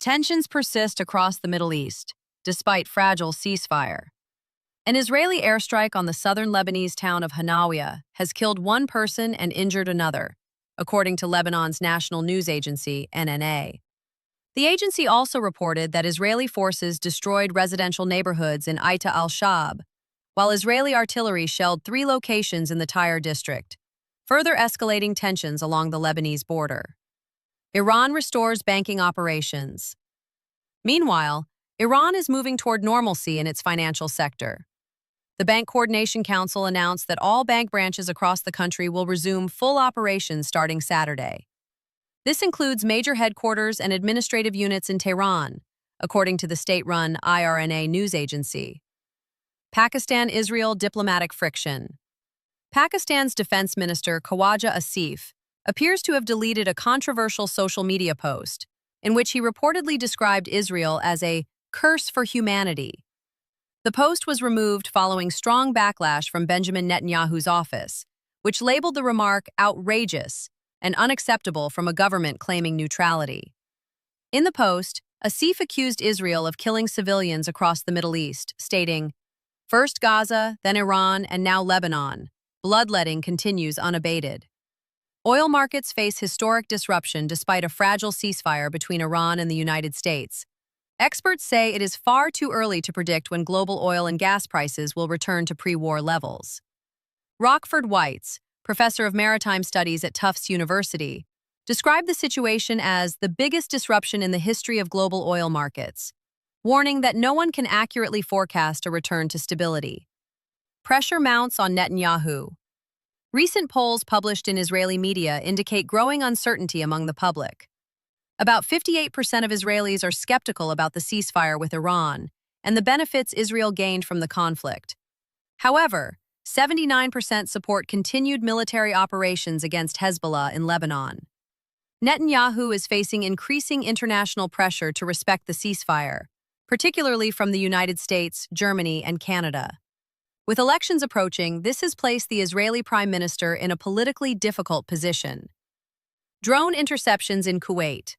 Tensions persist across the Middle East, despite fragile ceasefire. An Israeli airstrike on the southern Lebanese town of Hanawiya has killed one person and injured another, according to Lebanon's national news agency, NNA. The agency also reported that Israeli forces destroyed residential neighborhoods in Aita al-Shab, while Israeli artillery shelled 3 locations in the Tyre district, further escalating tensions along the Lebanese border. Iran restores banking operations. Meanwhile, Iran is moving toward normalcy in its financial sector. The Bank Coordination Council announced that all bank branches across the country will resume full operations starting Saturday. This includes major headquarters and administrative units in Tehran, according to the state-run IRNA news agency. Pakistan-Israel diplomatic friction. Pakistan's Defense Minister Khawaja Asif appears to have deleted a controversial social media post in which he reportedly described Israel as a curse for humanity. The post was removed following strong backlash from Benjamin Netanyahu's office, which labeled the remark outrageous and unacceptable from a government claiming neutrality. In the post, Asif accused Israel of killing civilians across the Middle East, stating, "First Gaza, then Iran, and now Lebanon. Bloodletting continues unabated." Oil markets face historic disruption despite a fragile ceasefire between Iran and the United States. Experts say it is far too early to predict when global oil and gas prices will return to pre-war levels. Rockford Whites, professor of maritime studies at Tufts University, described the situation as the biggest disruption in the history of global oil markets, warning that no one can accurately forecast a return to stability. Pressure mounts on Netanyahu. Recent polls published in Israeli media indicate growing uncertainty among the public. About 58% of Israelis are skeptical about the ceasefire with Iran and the benefits Israel gained from the conflict. However, 79% support continued military operations against Hezbollah in Lebanon. Netanyahu is facing increasing international pressure to respect the ceasefire, particularly from the United States, Germany, and Canada. With elections approaching, this has placed the Israeli Prime Minister in a politically difficult position. Drone interceptions in Kuwait.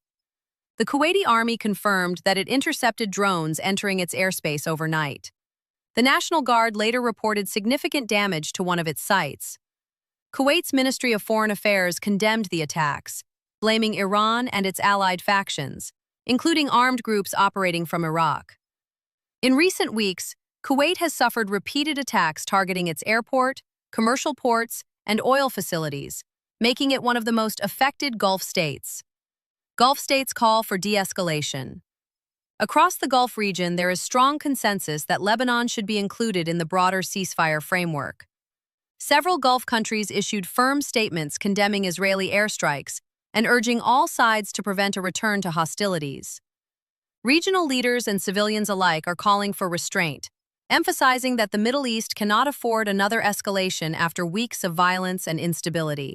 The Kuwaiti army confirmed that it intercepted drones entering its airspace overnight. The National Guard later reported significant damage to one of its sites. Kuwait's Ministry of Foreign Affairs condemned the attacks, blaming Iran and its allied factions, including armed groups operating from Iraq. In recent weeks, Kuwait has suffered repeated attacks targeting its airport, commercial ports, and oil facilities, making it one of the most affected Gulf states. Gulf states call for de-escalation. Across the Gulf region, there is strong consensus that Lebanon should be included in the broader ceasefire framework. Several Gulf countries issued firm statements condemning Israeli airstrikes and urging all sides to prevent a return to hostilities. Regional leaders and civilians alike are calling for restraint, emphasizing that the Middle East cannot afford another escalation after weeks of violence and instability.